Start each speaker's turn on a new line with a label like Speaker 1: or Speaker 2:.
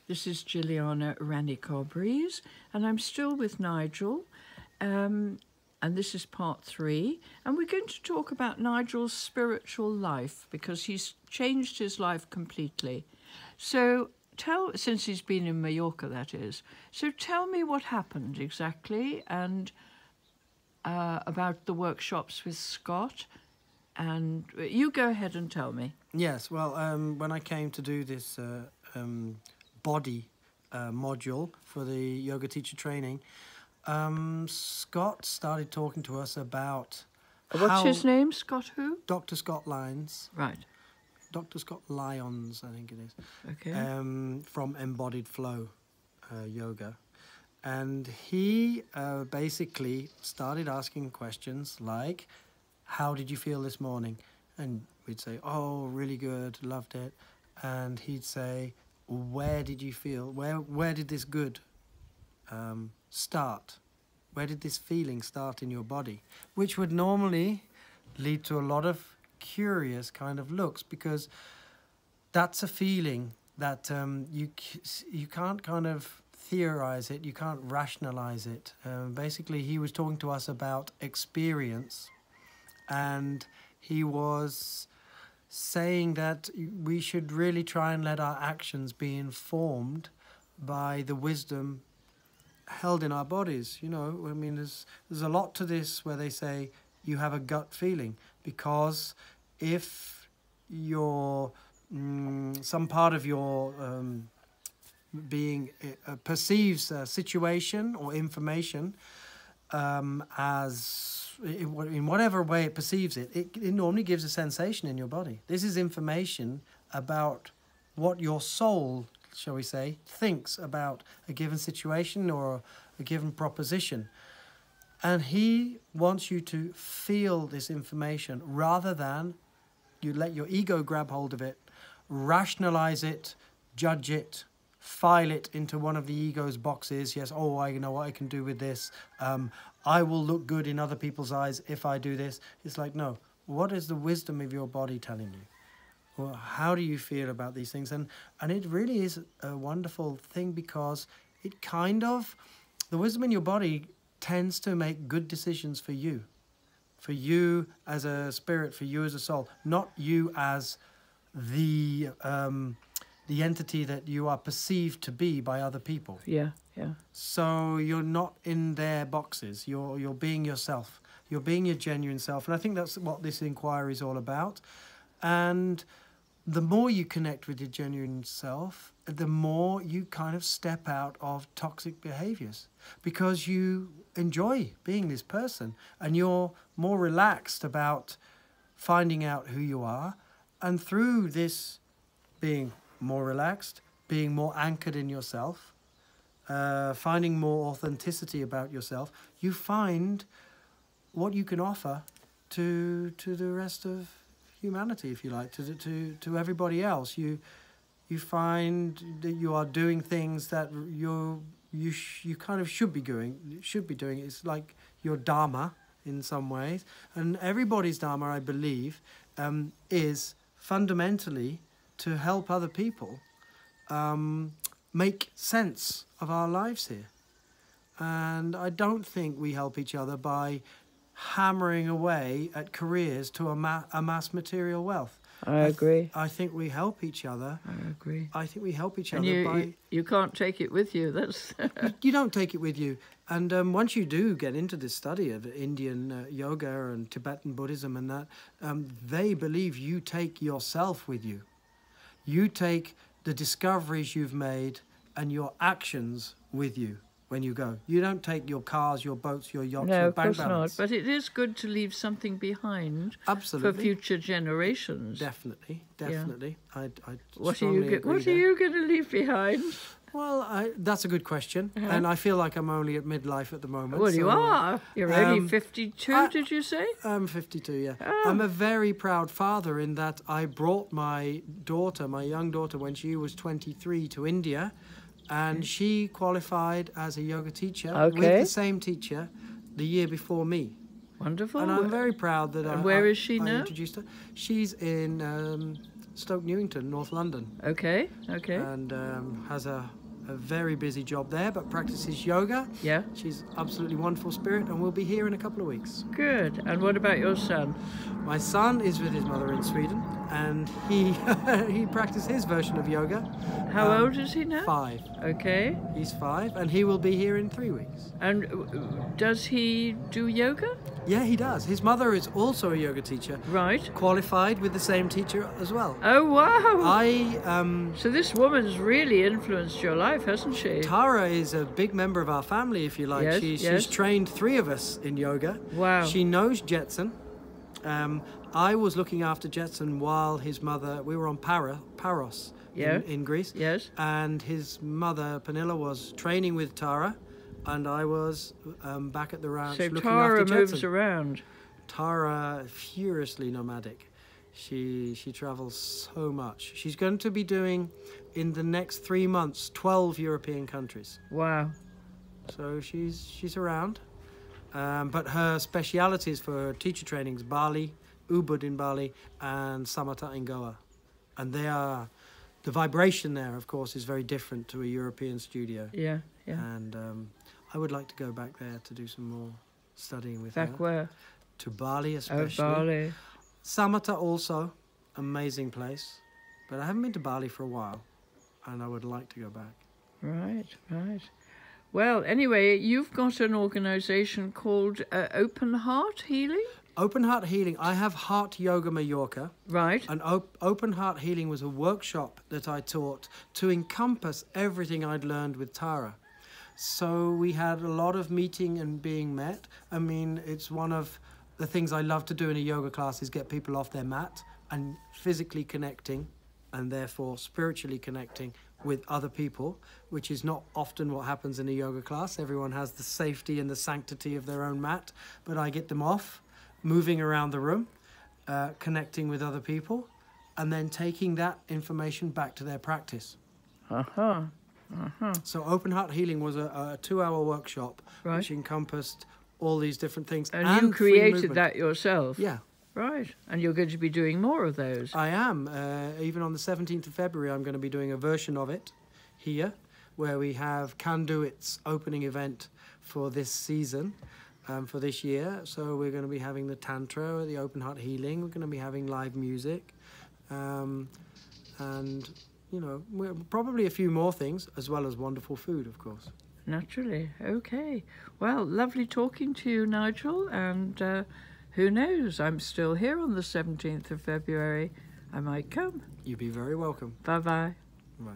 Speaker 1: This is Jilliana Ranicar-Breese, and I'm still with Nigel, and this is part 3. And we're going to talk about Nigel's spiritual life, because he's changed his life completely. So since he's been in Mallorca, that is. So tell me what happened exactly, and about the workshops with Scott. And you go ahead and tell me.
Speaker 2: Yes, well, when I came to do this body module for the yoga teacher training, Scott started talking to us about
Speaker 1: What's his name? Scott who?
Speaker 2: Dr. Scott Lyons.
Speaker 1: Right.
Speaker 2: Dr. Scott Lyons, I think it is.
Speaker 1: Okay.
Speaker 2: From Embodied Flow Yoga. And he basically started asking questions like, how did you feel this morning? And we'd say, oh, really good, loved it. And he'd say, where did you feel? Where did this good start? Where did this feeling start in your body? Which would normally lead to a lot of curious kind of looks, because that's a feeling that you can't kind of theorize it, you can't rationalize it. Basically, he was talking to us about experience, and he was saying that we should really try and let our actions be informed by the wisdom held in our bodies. You know, I mean, there's a lot to this where they say you have a gut feeling, because if your some part of your being perceives a situation or information as in whatever way it perceives it, it normally gives a sensation in your body. This is information about what your soul, shall we say, thinks about a given situation or a given proposition. And he wants you to feel this information rather than you let your ego grab hold of it, rationalize it, judge it, file it into one of the ego's boxes. Yes, oh, I know what I can do with this. I will look good in other people's eyes if I do this. It's like, no, what is the wisdom of your body telling you? Well, how do you feel about these things? And it really is a wonderful thing, because it kind of, the wisdom in your body tends to make good decisions for you as a spirit, for you as a soul, not you as the entity that you are perceived to be by other people.
Speaker 1: Yeah, yeah.
Speaker 2: So you're not in their boxes. You're being yourself. You're being your genuine self. And I think that's what this inquiry is all about. And the more you connect with your genuine self, the more you kind of step out of toxic behaviors, because you enjoy being this person and you're more relaxed about finding out who you are. And through this being more relaxed, being more anchored in yourself, finding more authenticity about yourself, you find what you can offer to the rest of humanity, if you like, to everybody else. You find that you are doing things that you kind of should be doing. It's like your dharma in some ways, and everybody's dharma, I believe, is fundamentally to help other people make sense of our lives here. And I don't think we help each other by hammering away at careers to amass material wealth.
Speaker 1: I agree.
Speaker 2: I think we help each other.
Speaker 1: I agree.
Speaker 2: I think we help each
Speaker 1: And
Speaker 2: other by...
Speaker 1: you can't take it with you. That's
Speaker 2: You don't take it with you. And once you do get into this study of Indian yoga and Tibetan Buddhism and that, they believe you take yourself with you. You take the discoveries you've made and your actions with you when you go. You don't take your cars, your boats, your yachts,
Speaker 1: no,
Speaker 2: your
Speaker 1: of
Speaker 2: bank
Speaker 1: course
Speaker 2: balance.
Speaker 1: not. But it is good to leave something behind.
Speaker 2: Absolutely.
Speaker 1: For future generations.
Speaker 2: Definitely, definitely.
Speaker 1: Yeah.
Speaker 2: I
Speaker 1: What are
Speaker 2: strongly agree
Speaker 1: What are you going to leave behind?
Speaker 2: Well, that's a good question. And I feel like I'm only at midlife at the moment.
Speaker 1: Well,
Speaker 2: so,
Speaker 1: you are. You're only 52, did you say?
Speaker 2: I'm 52, yeah.
Speaker 1: Oh.
Speaker 2: I'm a very proud father in that I brought my daughter, my young daughter, when she was 23 to India, and she qualified as a yoga teacher with the same teacher the year before me.
Speaker 1: Wonderful.
Speaker 2: And I'm very proud that
Speaker 1: where is she now?
Speaker 2: I introduced her. She's in Stoke Newington, North London.
Speaker 1: Okay, okay.
Speaker 2: And has a very busy job there, but practices yoga.
Speaker 1: Yeah.
Speaker 2: She's absolutely wonderful spirit, and we'll be here in a couple of weeks.
Speaker 1: Good. And what about your son?
Speaker 2: My son is with his mother in Sweden, and he he practiced his version of yoga.
Speaker 1: How old is he now?
Speaker 2: 5.
Speaker 1: Okay.
Speaker 2: He's 5, and he will be here in 3 weeks.
Speaker 1: And does he do yoga?
Speaker 2: Yeah, he does. His mother is also a yoga teacher.
Speaker 1: Right.
Speaker 2: Qualified with the same teacher as well.
Speaker 1: Oh, wow.
Speaker 2: So
Speaker 1: this woman's really influenced your life, hasn't she?
Speaker 2: Tara is a big member of our family, if you like.
Speaker 1: Yes,
Speaker 2: She's trained 3 of us in yoga.
Speaker 1: Wow.
Speaker 2: She knows Jetson. I was looking after Jetson while his mother, we were on Paros in Greece.
Speaker 1: Yes.
Speaker 2: And his mother, Pernilla, was training with Tara, and I was back at the ranch looking after
Speaker 1: Tara
Speaker 2: Jetson.
Speaker 1: moves around.
Speaker 2: Tara, furiously nomadic. She travels so much. She's going to be doing, in the next 3 months, 12 European countries.
Speaker 1: Wow.
Speaker 2: So she's around. But her specialities for her teacher trainings, Bali, Ubud in Bali, and Samatha in Goa. And the vibration there, of course, is very different to a European studio.
Speaker 1: Yeah, yeah.
Speaker 2: And I would like to go back there to do some more studying with her.
Speaker 1: Back where?
Speaker 2: To Bali especially.
Speaker 1: Oh, Bali.
Speaker 2: Samatha also, amazing place. But I haven't been to Bali for a while, and I would like to go back.
Speaker 1: Right, right. Well, anyway, you've got an organisation called Open Heart Healing?
Speaker 2: Open Heart Healing. I have Heart Yoga Mallorca.
Speaker 1: Right.
Speaker 2: And Open Heart Healing was a workshop that I taught to encompass everything I'd learned with Tara. So we had a lot of meeting and being met. I mean, it's one of the things I love to do in a yoga class is get people off their mat and physically connecting, and therefore spiritually connecting with other people, which is not often what happens in a yoga class. Everyone has the safety and the sanctity of their own mat, but I get them off, moving around the room, connecting with other people, and then taking that information back to their practice.
Speaker 1: Uh-huh.
Speaker 2: So Open Heart Healing was a 2-hour workshop,
Speaker 1: Right.
Speaker 2: which encompassed all these different things.
Speaker 1: And you
Speaker 2: free
Speaker 1: created
Speaker 2: movement.
Speaker 1: that yourself?
Speaker 2: Yeah.
Speaker 1: Right. And you're going to be doing more of those?
Speaker 2: I am. Even on the 17th of February, I'm going to be doing a version of it here, where we have Can Do It's opening event for this season, for this year. So we're going to be having the Tantra, the Open Heart Healing. We're going to be having live music. And, you know, probably a few more things, as well as wonderful food, of course.
Speaker 1: Naturally. Okay. Well, lovely talking to you, Nigel. And who knows? I'm still here on the 17th of February. I might come.
Speaker 2: You'd be very welcome.
Speaker 1: Bye-bye.
Speaker 2: Bye.